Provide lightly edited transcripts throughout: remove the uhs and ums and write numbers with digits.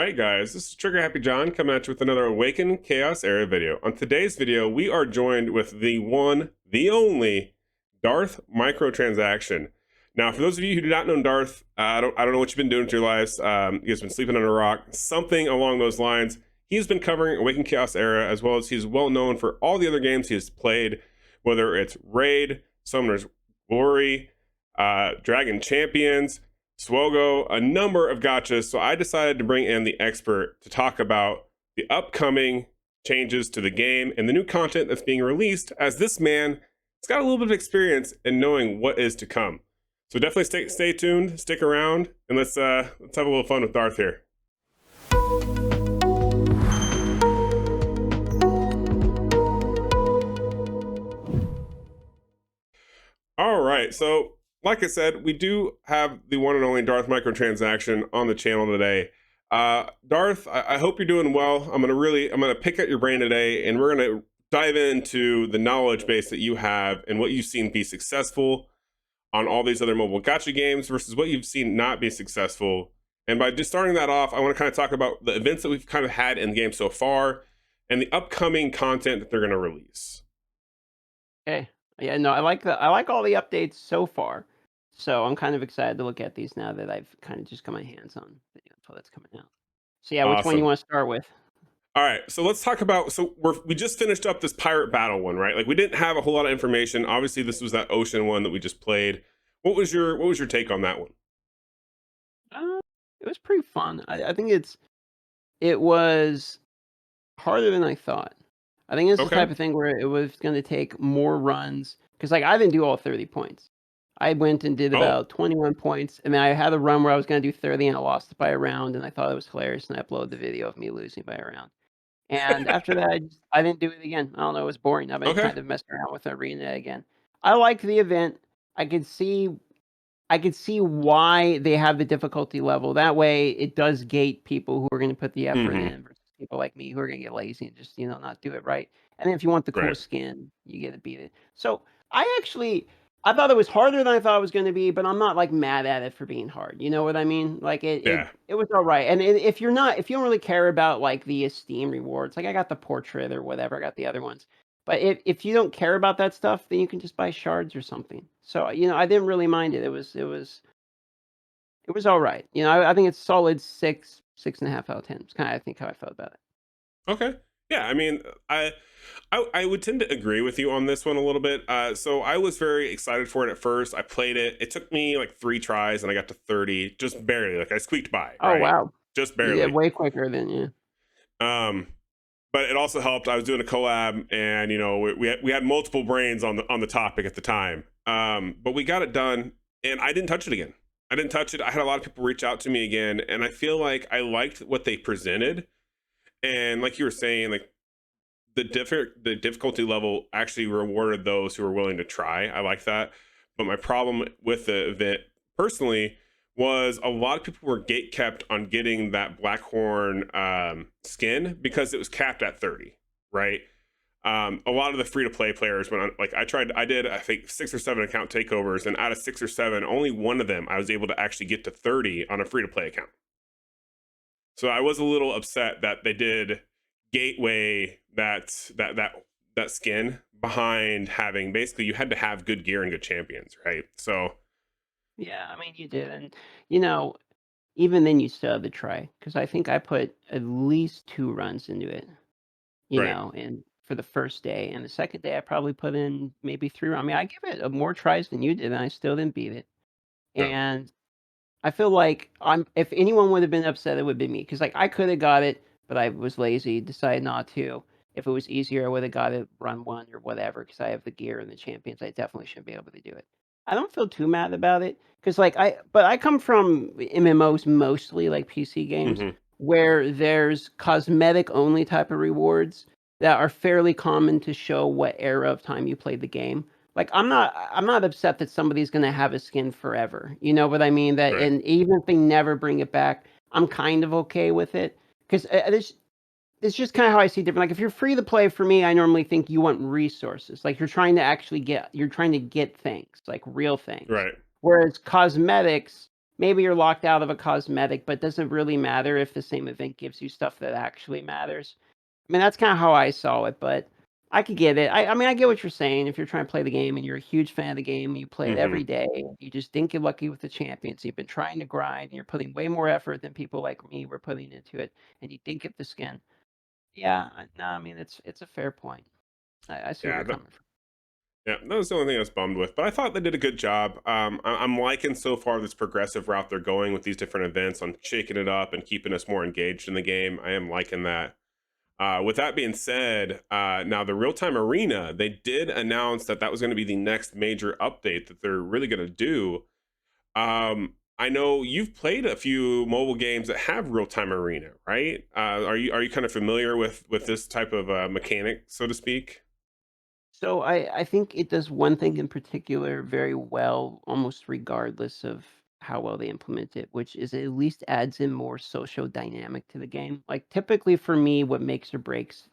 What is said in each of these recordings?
right, guys, this is Trigger Happy John coming at you with another Awaken Chaos Era video. On today's video, we are joined with the one, the only, Darth Microtransaction. Now, for those of you who do not know Darth, I don't know what you've been doing with your lives. You guys been sleeping under a rock, something along those lines. He's been covering Awaken Chaos Era, as well as he's well known for all the other games he has played, whether it's Raid, Summoner's Glory, Dragon Champions, Swogo, a number of gotchas. So I decided to bring in the expert to talk about the upcoming changes to the game and the new content that's being released, as this man has got a little bit of experience in knowing what is to come. So definitely stay tuned, stick around, and let's have a little fun with Darth here. All right, so like I said, we do have the one and only Darth Microtransaction on the channel today. Darth, I hope you're doing well. I'm gonna pick at your brain today, and we're gonna dive into the knowledge base that you have and what you've seen be successful on all these other mobile gacha games versus what you've seen not be successful. And by just starting that off, I want to kind of talk about the events that we've kind of had in the game so far and the upcoming content that they're going to release. Okay. Yeah, no, I like all the updates so far. So I'm kind of excited to look at these now that I've kind of just got my hands on the info that's coming out. So yeah, which one you Awesome. want to start with? All right, so let's talk about. So we just finished up this pirate battle one, right? Like we didn't have a whole lot of information. Obviously, this was that ocean one that we just played. What was your take on that one? It was pretty fun. I think it was harder than I thought. I think it's the Okay. type of thing where it was going to take more runs because like I didn't do all 30 points. I went and did Oh. about 21 points, and then I had a run where I was going to do 30 and I lost it by a round, and I thought it was hilarious, and I uploaded the video of me losing by a round. And after that, I didn't do it again. I don't know, it was boring. I've been Okay. kind of messing around with Arena again. I liked the event. I could see why they have the difficulty level. That way, it does gate people who are going to put the effort Mm-hmm. in versus people like me who are going to get lazy and just not do it right. And then if you want the cool Right. skin, you get to beat it. So I thought it was harder than I thought it was going to be, but I'm not like mad at it for being hard. You know what I mean? Like Yeah. it was all right. And if you don't really care about like the esteem rewards, like I got the portrait or whatever, I got the other ones. But if you don't care about that stuff, then you can just buy shards or something. So I didn't really mind it. It was all right. I think it's solid 6.5 out of 10. It's kind of I think how I felt about it. Okay. Yeah, I mean, I would tend to agree with you on this one a little bit. So I was very excited for it at first. I played it. It took me like 3 tries, and I got to 30, just barely. Like I squeaked by, Oh right? wow, Just yeah, barely. way quicker than you. Um, but it also helped. I was doing a collab, and we had multiple brains on the topic at the time. But we got it done, and I didn't touch it again. I didn't touch it. I had a lot of people reach out to me again, and I feel like I liked what they presented. And like you were saying, like the difficulty level actually rewarded those who were willing to try. I like that. But my problem with the event personally was a lot of people were gate kept on getting that Blackhorn skin because it was capped at 30, right? A lot of the free to play players went on, like I did I think 6 or 7 account takeovers, and out of 6 or 7, only one of them I was able to actually get to 30 on a free to play account. So I was a little upset that they did gateway that skin behind having, basically you had to have good gear and good champions, right? So Yeah, I mean you did, and even then you still had to try because I think I put at least 2 runs into it. right. And for the first day, and the second day I probably put in maybe 3 I mean, I give it more tries than you did, and I still didn't beat it. No. And I feel like if anyone would have been upset, it would be me because like I could have got it, but I was lazy, decided not to. If it was easier, I would have got it run 1 or whatever because I have the gear and the champions. I definitely should be able to do it. I don't feel too mad about it because but I come from MMOs mostly like PC games Hmm. where there's cosmetic only type of rewards that are fairly common to show what era of time you played the game. Like I'm not upset that somebody's gonna have a skin forever. You know what I mean? That Right. and even if they never bring it back, I'm kind of okay with it because it's just kind of how I see it different. Like if you're free to play, for me, I normally think you want resources. Like you're trying to get things, like real things. Right. Whereas cosmetics maybe you're locked out of a cosmetic, but does it really matter if the same event gives you stuff that actually matters? I mean, that's kinda how I saw it, but I could get it. I mean, I get what you're saying. If you're trying to play the game and you're a huge fan of the game and you play it Hmm. every day, you just didn't get lucky with the champions, you've been trying to grind, and you're putting way more effort than people like me were putting into it, and you didn't get the skin. Yeah, no, I mean, it's a fair point. I see where Yeah, you're coming from. yeah, that was the only thing I was bummed with, but I thought they did a good job. I'm liking so far this progressive route they're going with these different events on shaking it up and keeping us more engaged in the game. I am liking that. With that being said, now the real time arena, they did announce that that was going to be the next major update that they're really going to do. I know you've played a few mobile games that have real time arena, right? Are you kind of familiar with this type of mechanic, so to speak? So I think it does one thing in particular very well, almost regardless of how well they implement it, which is it at least adds in more social dynamic to the game. Like typically for me, what makes or breaks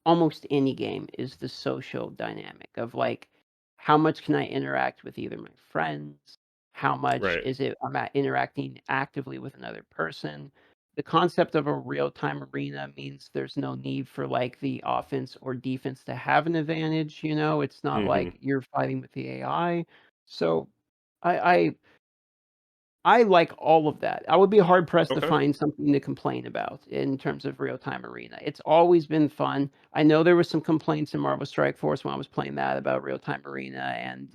almost any game is the social dynamic of like how much can I interact with either my friends, how much Right. is it interacting actively with another person. The concept of a real-time arena means there's no need for like the offense or defense to have an advantage, it's not Hmm. like you're fighting with the AI. So I I like all of that. I would be hard pressed to Okay. find something to complain about in terms of real-time arena. It's always been fun. I know there was some complaints in Marvel Strike Force when I was playing that about real-time arena, and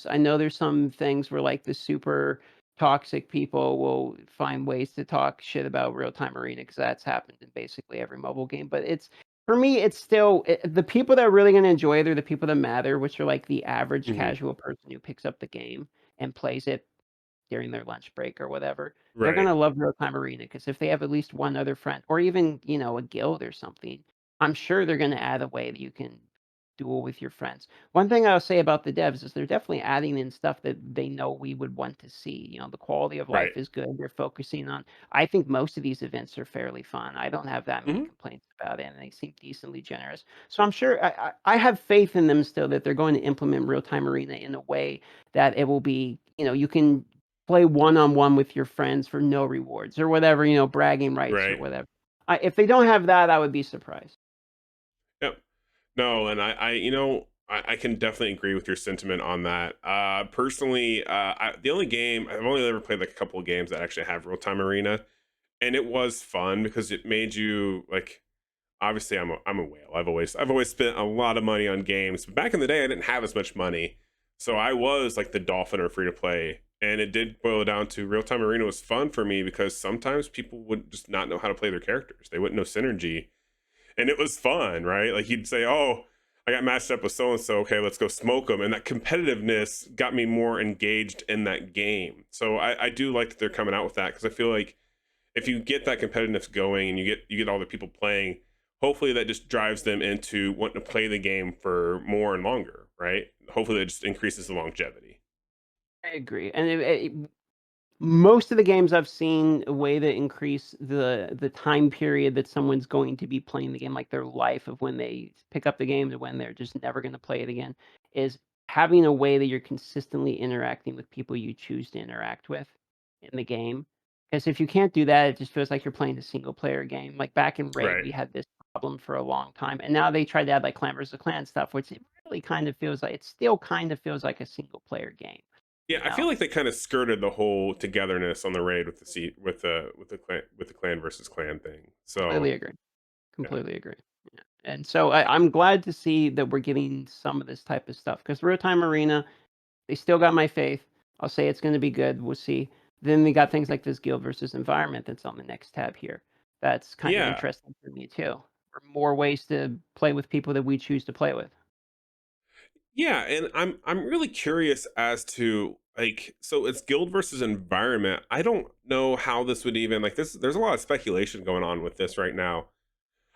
I know there's some things where like the super toxic people will find ways to talk shit about real-time arena because that's happened in basically every mobile game. But it's for me, it's still the people that are really going to enjoy it are the people that matter, which are like the average Hmm. casual person who picks up the game and plays it during their lunch break or whatever, they're Right. gonna love Real Time Arena because if they have at least one other friend or even, a guild or something, I'm sure they're gonna add a way that you can duel with your friends. One thing I'll say about the devs is they're definitely adding in stuff that they know we would want to see. The quality of Right. life is good. They're focusing on I think most of these events are fairly fun. I don't have that many Hmm. complaints about it, and they seem decently generous. So I'm sure I have faith in them still that they're going to implement Real Time Arena in a way that it will be, you can play one-on-one with your friends for no rewards or whatever, bragging rights or Right. whatever. If they don't have that, I would be surprised. Yep. No, and I can definitely agree with your sentiment on that. Personally, the only game I've only ever played like a couple of games that actually have real time arena, and it was fun because it made you like. Obviously, I'm a whale. I've always spent a lot of money on games. But back in the day, I didn't have as much money, so I was like the dolphin or free to play. And it did boil down to real time arena was fun for me because sometimes people would just not know how to play their characters. They wouldn't know synergy, and it was fun, right? Like you'd say, "Oh, I got matched up with so and so. Okay, let's go smoke them." And that competitiveness got me more engaged in that game. So I do like that they're coming out with that because I feel like if you get that competitiveness going and you get all the people playing, hopefully that just drives them into wanting to play the game for more and longer, right? Hopefully that just increases the longevity. I agree, and most of the games I've seen, a way to increase the time period that someone's going to be playing the game, like their life of when they pick up the game to when they're just never gonna play it again, is having a way that you're consistently interacting with people you choose to interact with in the game. Because if you can't do that, it just feels like you're playing a single player game. Like back in Raid, Right. we had this problem for a long time, and now they tried to add like Clan vs. Clan stuff, which it really kind of feels like it still kind of feels like a single player game, Yeah, you I feel know? like they kind of skirted the whole togetherness on the raid with the seat with the clan versus clan thing. So Completely agree. yeah, Completely agree. Yeah. And so I'm glad to see that we're getting some of this type of stuff because Real Time Arena, they still got my faith. I'll say it's going to be good. We'll see. Then we got things like this guild versus environment that's on the next tab here. That's kind of yeah, interesting for me too. For more ways to play with people that we choose to play with. yeah, and I'm really curious as to like so it's guild versus environment. I don't know how this would even like this. There's a lot of speculation going on with this right now.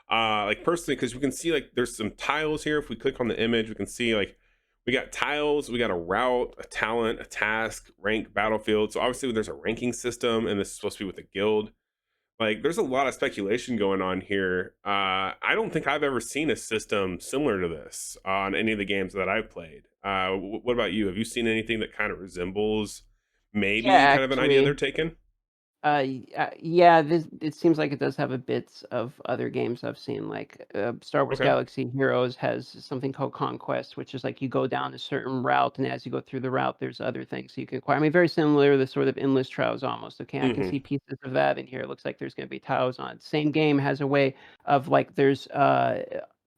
Like personally, because we can see like there's some tiles here. If we click on the image, we can see like we got tiles, we got a route, a talent, a task, rank, battlefield. So obviously there's a ranking system, and this is supposed to be with a guild. Like there's a lot of speculation going on here. I don't think I've ever seen a system similar to this on any of the games that I've played. What about you? Have you seen anything that kind of resembles Yeah, maybe kind of an idea they're actually. taking. Yeah, this it seems like it does have a bits of other games I've seen, like, Star Wars Okay. Galaxy Heroes has something called Conquest, which is like you go down a certain route, and as you go through the route, there's other things you can acquire. I mean, very similar to the sort of endless trials almost. Okay, I can Hmm. see pieces of that in here. It looks like there's gonna be tiles on it. Same game has a way of like there's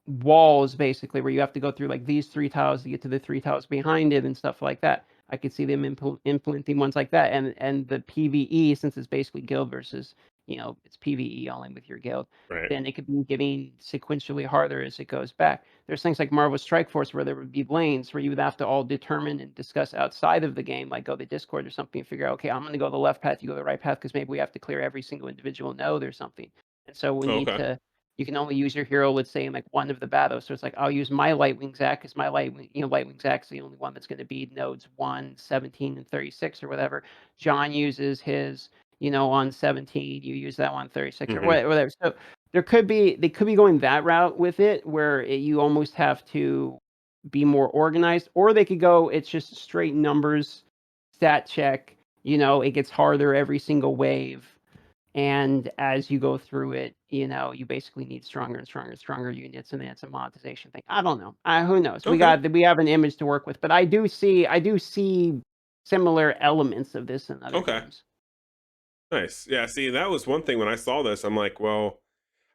walls basically where you have to go through like these 3 tiles to get to the 3 tiles behind it and stuff like that. I could see them implementing ones like that, and the PVE, since it's basically guild versus, it's PVE only with your guild, Right. then it could be getting sequentially harder as it goes back. There's things like Marvel Strike Force where there would be lanes where you would have to all determine and discuss outside of the game, like go to Discord or something and figure out, okay, I'm going to go the left path, you go the right path, because maybe we have to clear every single individual node or something. And so we Oh, need okay. to you can only use your hero, let's say, in like one of the battles. So it's like I'll use my Lightwing Zack because my Lightwing Zack's the only one that's going to be nodes 1, 17, and 36 or whatever. John uses his, on 17. You use that one 36 or Hmm. whatever. So they could be going that route with it, where you almost have to be more organized, or they could go it's just straight numbers, stat check. It gets harder every single wave, and as you go through it, you basically need stronger and stronger and stronger units, and then it's a monetization thing. I don't know. Who knows? Okay. We have an image to work with, but I do see similar elements of this in other Okay. games. Nice. Yeah. See, that was one thing when I saw this. I'm like, well,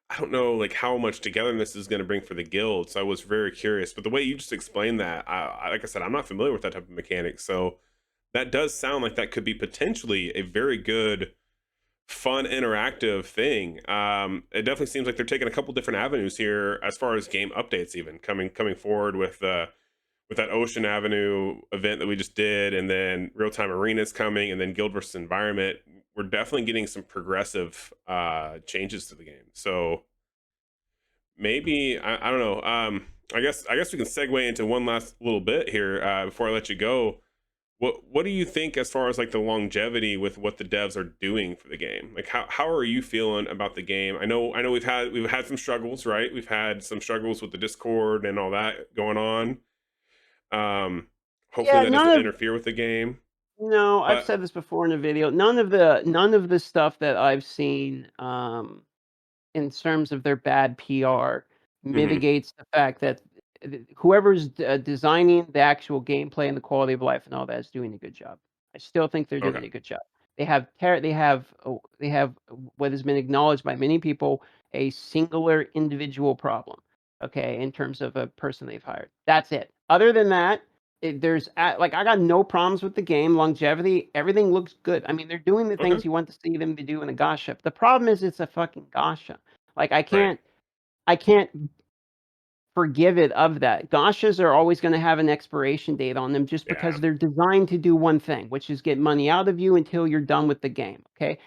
I don't know like how much togetherness is going to bring for the guild. So I was very curious. But the way you just explained that, like I said, I'm not familiar with that type of mechanic. So that does sound like that could be potentially a very good, fun, interactive thing. It definitely seems like they're taking a couple different avenues here as far as game updates, even coming forward with that Ocean Avenue event that we just did, and then Real Time Arenas coming, and then Guild versus Environment. We're definitely getting some progressive changes to the game. So maybe I don't know. I guess we can segue into one last little bit here before I let you go. What do you think as far as like the longevity with what the devs are doing for the game? Like how are you feeling about the game? I know we've had some struggles, right? We've had some struggles with the Discord and all that going on. Um, hopefully Yeah, that doesn't interfere with the game. no, I've But said this before in a video. None of the stuff that I've seen, in terms of their bad PR, mhm, mitigates the fact that whoever's designing the actual gameplay and the quality of life and all that is doing a good job. I still think they're okay, doing a good job. They have what has been acknowledged by many people, a singular individual problem. Okay, in terms of a person they've hired. That's it. Other than that, like I got no problems with the game longevity. Everything looks good. I mean, they're doing the okay, things you want to see them to do in a gacha. The problem is it's a fucking gacha. Like right, I can't forgive it of that. Gashas are always going to have an expiration date on them just yeah, because they're designed to do one thing, which is get money out of you until you're done with the game. Okay.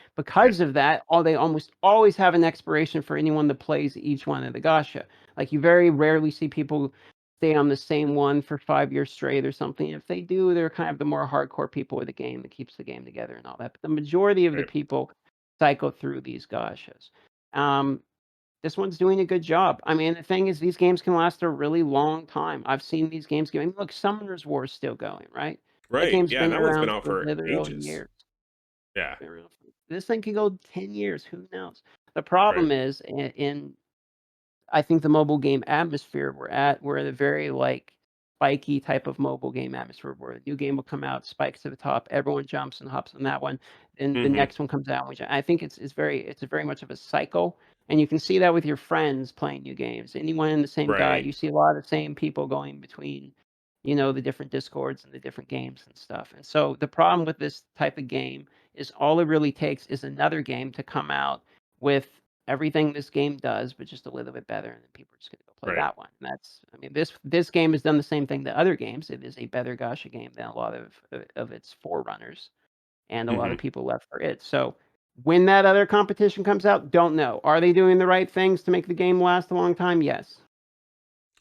right, Because of that, they almost always have an expiration for anyone that plays each one of the Gasha. Like you very rarely see people stay on the same one for 5 years straight or something. If they do, they're kind of the more hardcore people of the game that keeps the game together and all that. But the majority of the right, people cycle through these Gashas. Um, this one's doing a good job. I mean, the thing is, these games can last a really long time. I've seen these games going. Look, Summoner's War is still going, right? That right. game's Yeah, and been that one's been around out for for literally ages. years. Yeah, Been around this thing could go 10 years. Who knows? The problem right, is, I think the mobile game atmosphere we're at a very like spiky type of mobile game atmosphere where a new game will come out, spikes to the top, everyone jumps and hops on that one, then the hmm, next one comes out. Which I think it's a very much of a cycle, and you can see that with your friends playing new games. Anyone in the same guy, right, you see a lot of the same people going between, the different discords and the different games and stuff. And so the problem with this type of game is all it really takes is another game to come out with everything this game does, but just a little bit better, and then people are just gonna go play right, that one. And I mean, this game has done the same thing to other games. It is a better Gacha game than a lot of its forerunners, and a lot hmm. of people left for it. So when that other competition comes out, don't know. Are they doing the right things to make the game last a long time? Yes.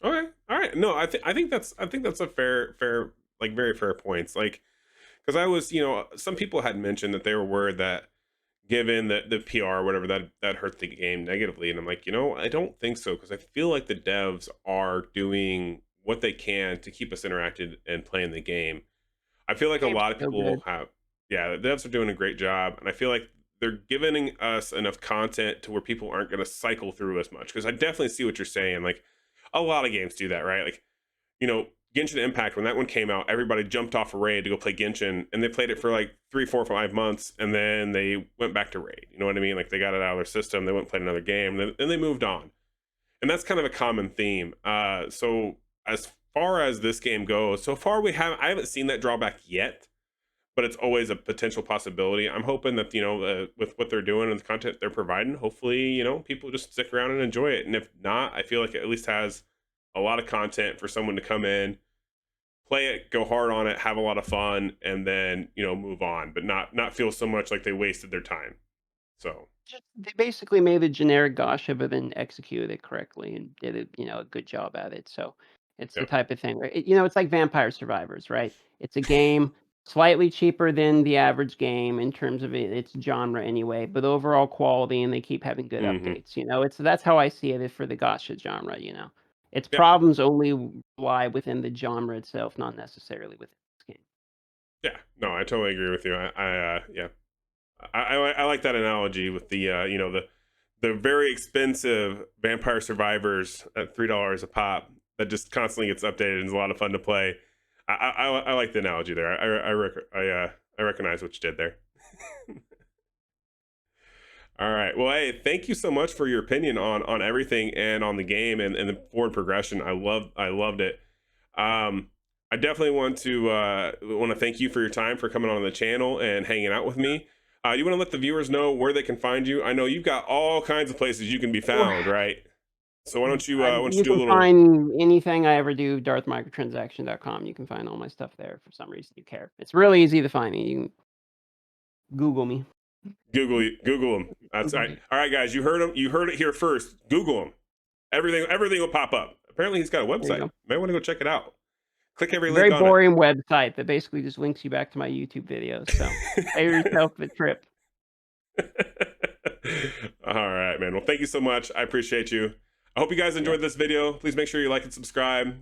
Okay, all right. No, I think that's a fair like very fair points. Like because I was some people had mentioned that they were worried that given the PR or whatever that hurt the game negatively, and I'm like I don't think so because I feel like the devs are doing what they can to keep us interacted and playing the game. I feel like a Game's lot of still people good. have Yeah, the devs are doing a great job, and I feel like they're giving us enough content to where people aren't going to cycle through as much. Because I definitely see what you're saying. Like a lot of games do that, right? Like you know, Genshin Impact, when that one came out, everybody jumped off of Raid to go play Genshin, and they played it for like 3, 4, 5 months, and then they went back to Raid. You know what I mean? Like they got it out of their system, they went and played another game, then they moved on. And that's kind of a common theme. So as far as this game goes, so far I haven't seen that drawback yet, but it's always a potential possibility. I'm hoping that with what they're doing and the content they're providing, hopefully people just stick around and enjoy it. And if not, I feel like it at least has a lot of content for someone to come in, play it, go hard on it, have a lot of fun, and then move on, but not feel so much like they wasted their time. So They basically made the generic Gasha, but then executed it correctly and did a good job at it. So it's the yeah. type of thing where it's like Vampire Survivors, right? It's a game slightly cheaper than the average game in terms of its genre anyway, but overall quality, and they keep having good Hmm. updates. That's how I see it for the Gasha genre. Its Yeah. problems only lie within the genre itself, not necessarily within this game. Yeah. No, I totally agree with you. Yeah. I like that analogy with the very expensive Vampire Survivors at $3 a pop that just constantly gets updated and is a lot of fun to play. I like the analogy there. I recognize what you did there. All right. Well, hey, thank you so much for your opinion on everything and on the game and the forward progression. I loved it. I definitely want to thank you for your time for coming on the channel and hanging out with me. You want to let the viewers know where they can find you? I know you've got all kinds of places you can be found, right? So why don't you You do a can little find anything I ever do, darthmicrotransaction.com. You can find all my stuff there for some reason you care. It's really easy to find me. You can Google me. Google them. That's all Google right. me. All right, guys, you heard them. You heard it here first. Google them. Everything will pop up. Apparently, he's got a There you website. go. May want to go check it out. Click every Very link on it. boring website that basically just links you back to my YouTube videos. So pay yourself the trip. All right, man. Well, thank you so much. I appreciate you. I hope you guys enjoyed this video. Please make sure you like and subscribe.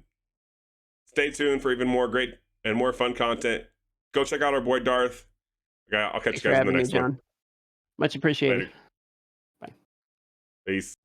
Stay tuned for even more great and more fun content. Go check out our boy Darth. I'll catch Thanks you for guys in the having me, next one. John. Much appreciated. Later. Bye. Peace.